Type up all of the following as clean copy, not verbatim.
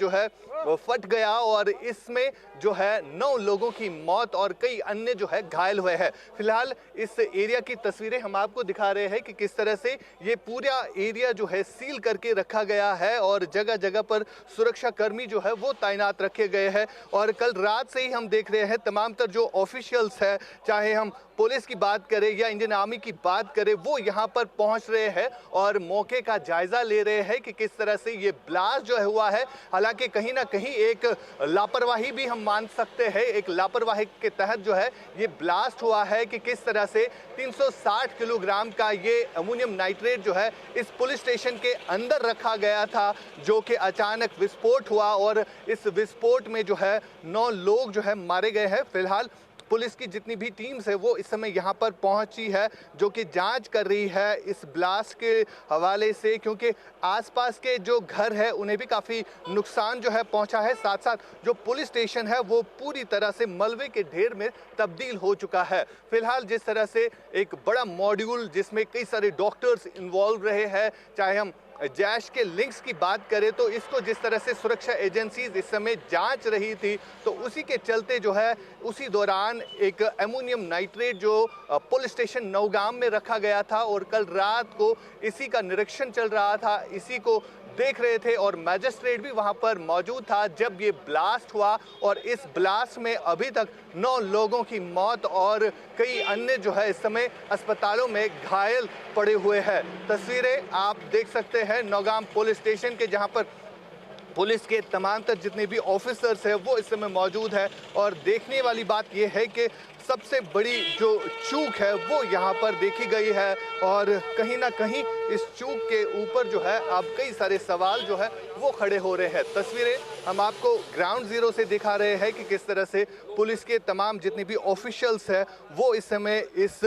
जो है वो फट गया और इसमें जो है 9 लोगों की मौत और कई अन्य जो है घायल हुए हैं। फिलहाल इस एरिया की तस्वीरें हम आपको दिखा रहे हैं कि किस तरह से ये पूरा एरिया जो है सील करके रखा गया है और जगह जगह पर सुरक्षा कर्मी जो है वो तैनात रखे गए हैं। और कल रात से ही हम देख रहे हैं तमाम तर जो ऑफिशियल्स है, चाहे हम पुलिस की बात करें या इंडियन आर्मी की बात करें, वो यहाँ पर पहुँच रहे हैं और मौके का जायजा ले रहे हैं कि किस तरह से ये ब्लास्ट जो है हुआ है। हालांकि कहीं ना कहीं एक लापरवाही भी हम मान सकते हैं, एक लापरवाही के तहत जो है ये ब्लास्ट हुआ है कि किस तरह से 360 किलोग्राम का ये अमोनियम नाइट्रेट जो है इस पुलिस स्टेशन के अंदर रखा गया था, जो कि अचानक विस्फोट हुआ और इस विस्फोट में जो है 9 लोग जो है मारे गए हैं। फिलहाल पुलिस की जितनी भी टीम्स है वो इस समय यहाँ पर पहुंची है, जो कि जांच कर रही है इस ब्लास्ट के हवाले से, क्योंकि आसपास के जो घर है उन्हें भी काफ़ी नुकसान जो है पहुंचा है। साथ साथ जो पुलिस स्टेशन है वो पूरी तरह से मलबे के ढेर में तब्दील हो चुका है। फिलहाल जिस तरह से एक बड़ा मॉड्यूल जिसमें कई सारे डॉक्टर्स इन्वॉल्व रहे हैं, चाहे हम जैश के लिंक्स की बात करें तो इसको जिस तरह से सुरक्षा एजेंसीज इस समय जांच रही थी, तो उसी के चलते जो है उसी दौरान एक एमोनियम नाइट्रेट जो पुलिस स्टेशन नौगाम में रखा गया था और कल रात को इसी का निरीक्षण चल रहा था, इसी को देख रहे थे और मैजिस्ट्रेट भी वहां पर मौजूद था जब ये ब्लास्ट हुआ। और इस ब्लास्ट में अभी तक 9 लोगों की मौत और कई अन्य जो है इस समय अस्पतालों में घायल पड़े हुए हैं। तस्वीरें आप देख सकते हैं नौगाम पुलिस स्टेशन के, जहां पर पुलिस के तमाम तर जितने भी ऑफिसर्स हैं वो इस समय मौजूद है। और देखने वाली बात यह है कि सबसे बड़ी जो चूक है वो यहाँ पर देखी गई है और कहीं ना कहीं इस चूक के ऊपर जो है अब कई सारे सवाल जो है वो खड़े हो रहे हैं। तस्वीरें हम आपको ग्राउंड जीरो से दिखा रहे हैं कि किस तरह से पुलिस के तमाम जितने भी ऑफिशियल्स हैं वो इस समय इस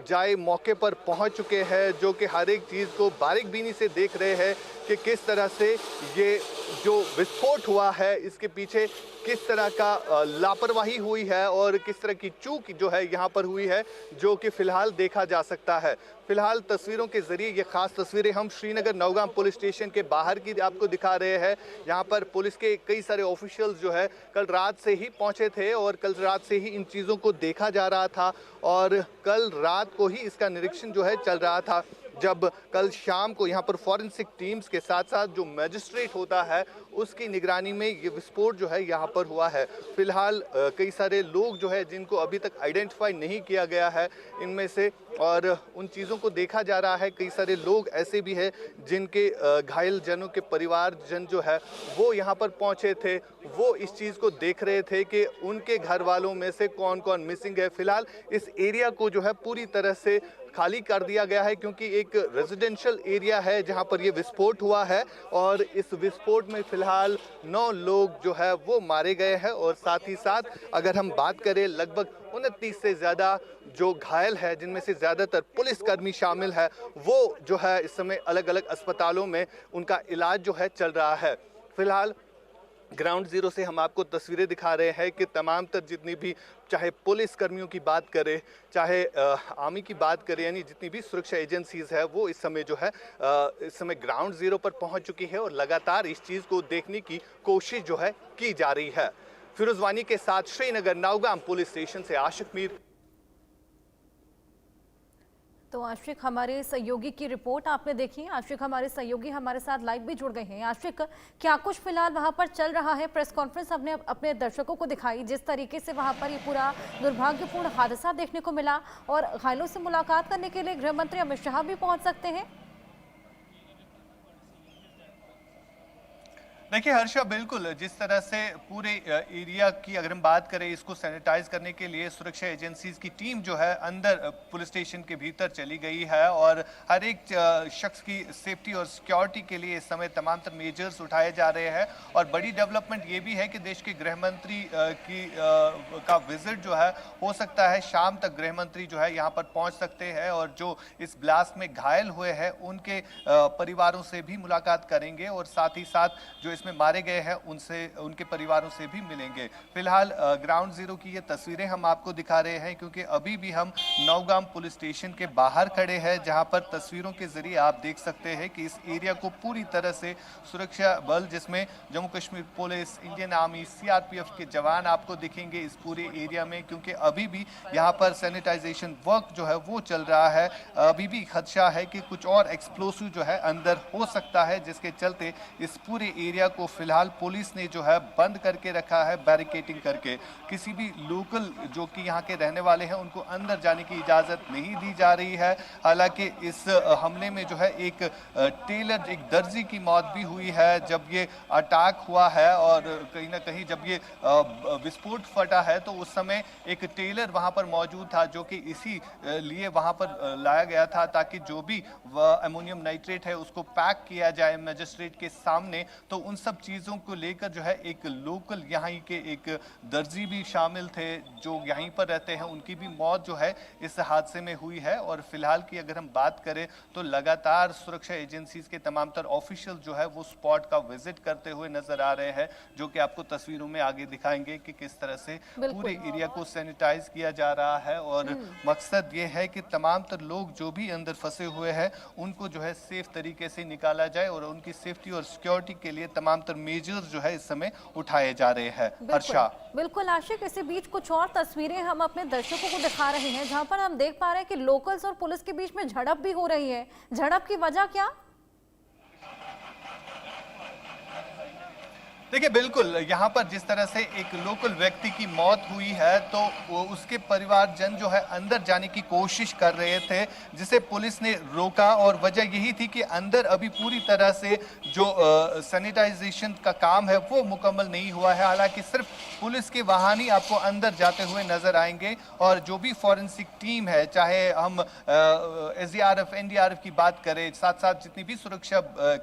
जाए मौके पर पहुंच चुके हैं, जो कि हर एक चीज़ को बारीकबीनी से देख रहे हैं कि किस तरह से ये जो विस्फोट हुआ है इसके पीछे किस तरह का लापरवाही हुई है और किस तरह की चूक जो है यहाँ पर हुई है, जो कि फिलहाल देखा जा सकता है। फिलहाल तस्वीरों के जरिए ये खास तस्वीरें हम श्रीनगर नौगाम पुलिस स्टेशन के बाहर की आपको दिखा रहे हैं। यहाँ पर पुलिस के कई सारे ऑफिशियल्स जो है कल रात से ही पहुँचे थे और कल रात से ही इन चीज़ों को देखा जा रहा था और कल रात को ही इसका निरीक्षण जो है चल रहा था, जब कल शाम को यहाँ पर फॉरेंसिक टीम्स के साथ साथ जो मैजिस्ट्रेट होता है उसकी निगरानी में ये विस्फोट जो है यहाँ पर हुआ है। फिलहाल कई सारे लोग जो है जिनको अभी तक आइडेंटिफाई नहीं किया गया है इनमें से, और उन चीज़ों को देखा जा रहा है। कई सारे लोग ऐसे भी हैं जिनके घायल जनों के परिवारजन जो है वो यहाँ पर पहुँचे थे, वो इस चीज़ को देख रहे थे कि उनके घर वालों में से कौन कौन मिसिंग है। फिलहाल इस एरिया को जो है पूरी तरह से खाली कर दिया गया है, क्योंकि एक रेजिडेंशियल एरिया है जहां पर ये विस्फोट हुआ है और इस विस्फोट में फिलहाल 9 लोग जो है वो मारे गए हैं और साथ ही साथ अगर हम बात करें लगभग 29 से ज़्यादा जो घायल है, जिनमें से ज़्यादातर पुलिसकर्मी शामिल है, वो जो है इस समय अलग अलग अस्पतालों में उनका इलाज जो है चल रहा है। फिलहाल ग्राउंड जीरो से हम आपको तस्वीरें दिखा रहे हैं कि तमाम तर जितनी भी, चाहे पुलिस कर्मियों की बात करें, चाहे आर्मी की बात करें, यानी जितनी भी सुरक्षा एजेंसीज है वो इस समय जो है इस समय ग्राउंड जीरो पर पहुंच चुकी है और लगातार इस चीज़ को देखने की कोशिश जो है की जा रही है। फिरोज वानी के साथ श्रीनगर नौगाम पुलिस स्टेशन से आशिक मीर। तो आशिक, हमारे सहयोगी की रिपोर्ट आपने देखी। आशिक, हमारे सहयोगी हमारे साथ लाइव भी जुड़ गए हैं। आशिक, क्या कुछ फिलहाल वहां पर चल रहा है? प्रेस कॉन्फ्रेंस हमने अपने दर्शकों को दिखाई, जिस तरीके से वहां पर ये पूरा दुर्भाग्यपूर्ण हादसा देखने को मिला और घायलों से मुलाकात करने के लिए गृह मंत्री अमित शाह भी पहुंच सकते हैं। देखिए हर्षा, बिल्कुल जिस तरह से पूरे एरिया की अगर हम बात करें, इसको सैनिटाइज करने के लिए सुरक्षा एजेंसीज की टीम जो है अंदर पुलिस स्टेशन के भीतर चली गई है और हर एक शख्स की सेफ्टी और सिक्योरिटी के लिए इस समय तमाम तर मेजर्स उठाए जा रहे हैं। और बड़ी डेवलपमेंट ये भी है कि देश के गृह मंत्री का विजिट जो है हो सकता है शाम तक गृह मंत्री जो है यहाँ पर पहुँच सकते हैं और जो इस ब्लास्ट में घायल हुए हैं उनके परिवारों से भी मुलाकात करेंगे और साथ ही साथ जो इसमें मारे गए हैं उनसे, उनके परिवारों से भी मिलेंगे। फिलहाल ग्राउंड जीरो की ये तस्वीरें हम आपको दिखा रहे हैं, क्योंकि अभी भी हम नौगाम पुलिस स्टेशन के बाहर खड़े हैं, जहां पर तस्वीरों के जरिए आप देख सकते हैं कि इस एरिया को पूरी तरह से सुरक्षा बल, जिसमें Jammu Kashmir police, Indian army, CRPF के जवान आपको दिखेंगे इस पूरे एरिया में, क्योंकि अभी भी यहाँ पर सैनिटाइजेशन वर्क जो है वो चल रहा है। अभी भी खदशा है कि कुछ और एक्सप्लोसिव जो है अंदर हो सकता है, जिसके चलते इस पूरे एरिया को फिलहाल पुलिस ने जो है बंद करके रखा है, बैरिकेडिंग करके। किसी भी लोकल जो कि यहाँ के रहने वाले हैं उनको अंदर जाने की इजाज़त नहीं दी जा रही है। हालांकि इस हमले में जो है एक टेलर, एक दर्जी की मौत भी हुई है जब ये अटैक हुआ है, और कहीं ना कहीं जब ये विस्फोट फटा है तो उस समय एक टेलर वहाँ पर मौजूद था, जो कि इसी लिए वहाँ पर लाया गया था ताकि जो भी अमोनियम नाइट्रेट है उसको पैक किया जाए मजिस्ट्रेट के सामने। तो उन सब चीज़ों को लेकर जो है एक लोकल यहाँ के एक दर्जी भी शामिल थे जो यहीं पर रहते हैं, उनकी भी मौत जो है इस हादसे में हुई है। और फिलहाल की अगर हम बात करें तो लगातार सुरक्षा एजेंसीज के तमाम तर ऑफिशियल जो है वो स्पॉट का विजिट करते हुए नजर आ रहे हैं, जो कि आपको तस्वीरों में आगे दिखाएंगे कि किस तरह से पूरे एरिया को सैनिटाइज किया जा रहा है। और मकसद ये है कि तमाम तर लोग जो भी अंदर फंसे हुए हैं उनको जो है सेफ तरीके से निकाला जाए, और उनकी सेफ्टी और सिक्योरिटी के लिए तमाम तर मेजर्स जो है इस समय उठाए जा रहे हैं। हर्षा, बिल्कुल आशिक, इसी बीच कुछ और तस्वीरें हम अपने दर्शकों को दिखा रहे हैं जहां पर हम देख पा रहे हैं कि लोकल्स और पुलिस के बीच में झड़प भी हो रही है। झड़प की वजह क्या? देखिए, बिल्कुल यहाँ पर जिस तरह से एक लोकल व्यक्ति की मौत हुई है तो वो उसके परिवारजन जो है अंदर जाने की कोशिश कर रहे थे, जिसे पुलिस ने रोका। और वजह यही थी कि अंदर अभी पूरी तरह से जो सैनिटाइजेशन का काम है वो मुकम्मल नहीं हुआ है। हालांकि सिर्फ पुलिस के वाहन ही आपको अंदर जाते हुए नजर आएंगे, और जो भी फॉरेंसिक टीम है, चाहे हम एसडीआरएफ, एनडीआरएफ की बात करें, साथ साथ जितनी भी सुरक्षा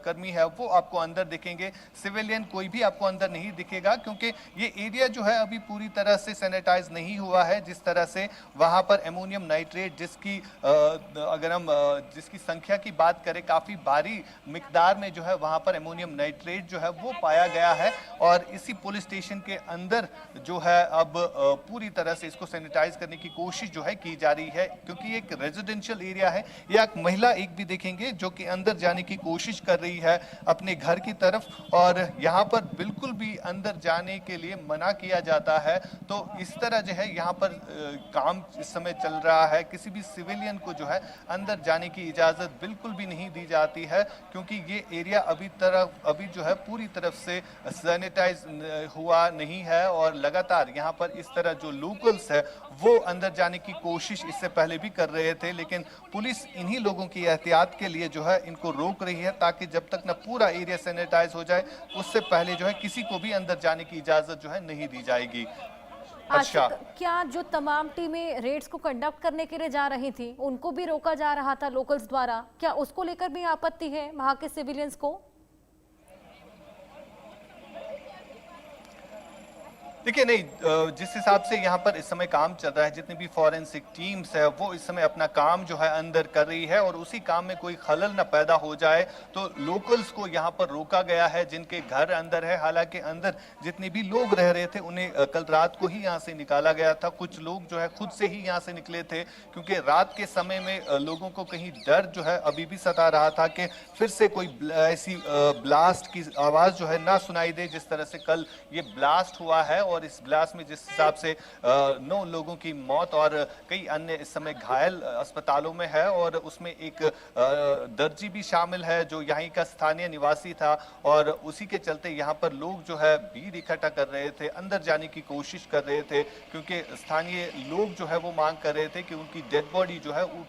कर्मी है वो आपको अंदर दिखेंगे। सिविलियन कोई भी आपको अंदर नहीं दिखेगा, क्योंकि ये एरिया जो है अभी पूरी तरह से सैनिटाइज नहीं हुआ है। जिस तरह से वहां पर एमोनियम नाइट्रेट, जिसकी अगर हम जिसकी संख्या की बात करें, काफी भारी मिकदार में जो है वहां पर एमोनियम नाइट्रेट जो है वो पाया गया है। और इसी पुलिस स्टेशन के अंदर जो है अब पूरी तरह से इसको सैनिटाइज करने की कोशिश जो है की जा रही है, क्योंकि एक रेजिडेंशियल एरिया है। या एक महिला एक भी देखेंगे जो कि अंदर जाने की कोशिश कर रही है अपने घर की तरफ, और यहाँ पर बिल्कुल भी अंदर जाने के लिए मना किया जाता है। तो इस तरह जो है यहाँ पर काम इस समय चल रहा है। किसी भी सिविलियन को जो है अंदर जाने की इजाजत बिल्कुल भी नहीं दी जाती है, क्योंकि ये एरिया अभी जो है पूरी तरफ से सैनिटाइज हुआ नहीं है। और लगातार यहाँ पर इस तरह जो लोकल्स है वो अंदर जाने की कोशिश इससे पहले भी कर रहे थे, लेकिन पुलिस इन्हीं लोगों की एहतियात के लिए जो है इनको रोक रही है, ताकि जब तक ना पूरा एरिया सैनिटाइज हो जाए उससे पहले जो है किसी को भी अंदर जाने की इजाजत जो है नहीं दी जाएगी। अच्छा, क्या जो तमाम टीमें रेड्स को कंडक्ट करने के लिए जा रही थी उनको भी रोका जा रहा था लोकल्स द्वारा, क्या उसको लेकर भी आपत्ति है वहां के सिविलियंस को? देखिए, नहीं, जिस हिसाब से यहाँ पर इस समय काम चल रहा है, जितनी भी फॉरेंसिक टीम्स है वो इस समय अपना काम जो है अंदर कर रही है, और उसी काम में कोई खलल न पैदा हो जाए तो लोकल्स को यहाँ पर रोका गया है जिनके घर अंदर है। हालांकि अंदर जितने भी लोग रह रहे थे उन्हें कल रात को ही यहाँ से निकाला गया था। कुछ लोग जो है खुद से ही यहाँ से निकले थे, क्योंकि रात के समय में लोगों को कहीं डर जो है अभी भी सता रहा था कि फिर से कोई ऐसी ब्लास्ट की आवाज जो है ना सुनाई दे, जिस तरह से कल ये ब्लास्ट हुआ है। और इस ब्लास्ट में जिस हिसाब से 9 लोगों की मौत और कई अन्य इस समय घायल अस्पतालों में है, और उसमें एक दर्जी भी शामिल है जो यहीं का स्थानीय निवासी था। और उसी के चलते यहाँ पर लोग जो है भीड़ इकट्ठा कर रहे थे, अंदर जाने की कोशिश कर रहे थे, क्योंकि स्थानीय लोग जो है वो मांग कर रहे थे कि उनकी डेड बॉडी जो है वो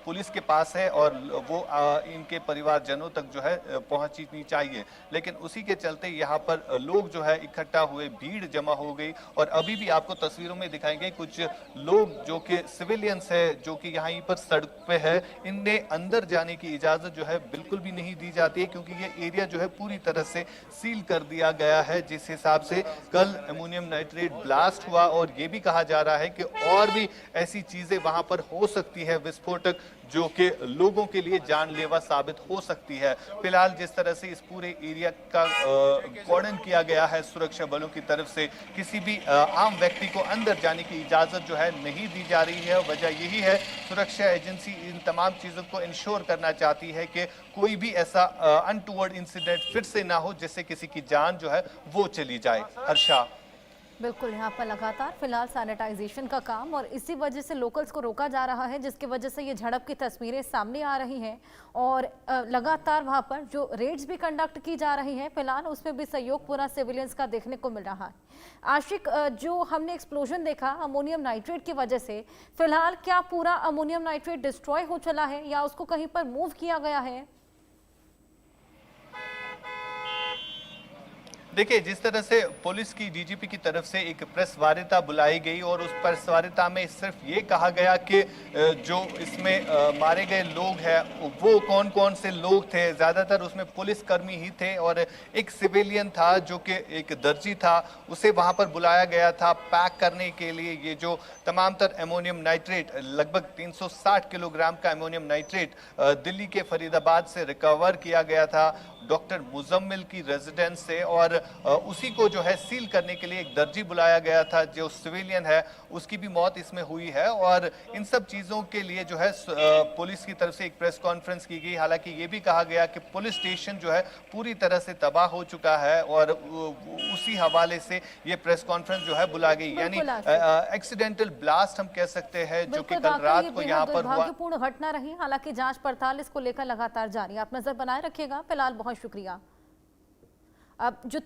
पुलिस के पास है और वो इनके परिवारजनों तक जो है पहुंचनी चाहिए। लेकिन उसी के चलते यहाँ पर लोग जो है इकट्ठा हुए, भीड़ जमा हो गई। और अभी भी आपको तस्वीरों में दिखाएंगे कुछ लोग जो कि सिविलियंस है, जो कि यहाँ पर सड़क पे है, इन्हें अंदर जाने की इजाजत जो है बिल्कुल भी नहीं दी जाती है, क्योंकि ये एरिया जो है पूरी तरह से सील कर दिया गया है। जिस हिसाब से कल अमोनियम नाइट्रेट ब्लास्ट हुआ, और ये भी कहा जा रहा है कि और भी ऐसी चीजें वहां पर हो सकती है विस्फोटक, जो कि लोगों के लिए जानलेवा साबित हो सकती है। फिलहाल जिस तरह से इस पूरे एरिया का कॉर्डन किया गया है सुरक्षा बलों की तरफ से, किसी भी आम व्यक्ति को अंदर जाने की इजाजत जो है नहीं दी जा रही है। वजह यही है, सुरक्षा एजेंसी इन तमाम चीजों को इंश्योर करना चाहती है कि कोई भी ऐसा अनटूवर्ड इंसिडेंट फिर से ना हो जिससे किसी की जान जो है वो चली जाए। हर्षा, बिल्कुल, यहाँ पर लगातार फिलहाल सैनिटाइजेशन का काम और इसी वजह से लोकल्स को रोका जा रहा है, जिसकी वजह से ये झड़प की तस्वीरें सामने आ रही हैं और लगातार वहाँ पर जो रेड्स भी कंडक्ट की जा रही हैं, फिलहाल उसमें भी सहयोग पूरा सिविलियंस का देखने को मिल रहा है। आशिक, जो हमने एक्सप्लोजन देखा अमोनियम नाइट्रेट की वजह से, फिलहाल क्या पूरा अमोनियम नाइट्रेट डिस्ट्रॉय हो चला है या उसको कहीं पर मूव किया गया है? देखिए, जिस तरह से पुलिस की डीजीपी की तरफ से एक प्रेस वार्ता बुलाई गई और उस प्रेस वार्ता में सिर्फ ये कहा गया कि जो इसमें मारे गए लोग हैं वो कौन कौन से लोग थे, ज़्यादातर उसमें पुलिसकर्मी ही थे और एक सिविलियन था जो कि एक दर्जी था, उसे वहाँ पर बुलाया गया था पैक करने के लिए। ये जो तमाम तर अमोनियम नाइट्रेट, लगभग 360 किलोग्राम का अमोनियम नाइट्रेट दिल्ली के फरीदाबाद से रिकवर किया गया था डॉक्टर मुजम्मिल की रेजिडेंस से, और उसी को जो है सील करने के लिए एक दर्जी बुलाया गया था जो सिविलियन है, उसकी भी मौत इसमें हुई है। और इन सब चीज़ों के लिए जो है पुलिस की तरफ से एक प्रेस कॉन्फ्रेंस की गई। हालांकि ये भी कहा गया कि पुलिस स्टेशन जो है पूरी तरह से तबाह हो चुका है और उसी हवाले से ये प्रेस कॉन्फ्रेंस जो है बुला गई। यानी एक्सीडेंटल ब्लास्ट हम कह सकते हैं जो कि कल रात को यहाँ पर हुआ। दुर्भाग्यपूर्ण घटना रही, हालांकि जांच पड़ताल इसको लेकर लगातार जारी। आप नजर बनाए रखिएगा। फिलहाल बहुत शुक्रिया। अब जो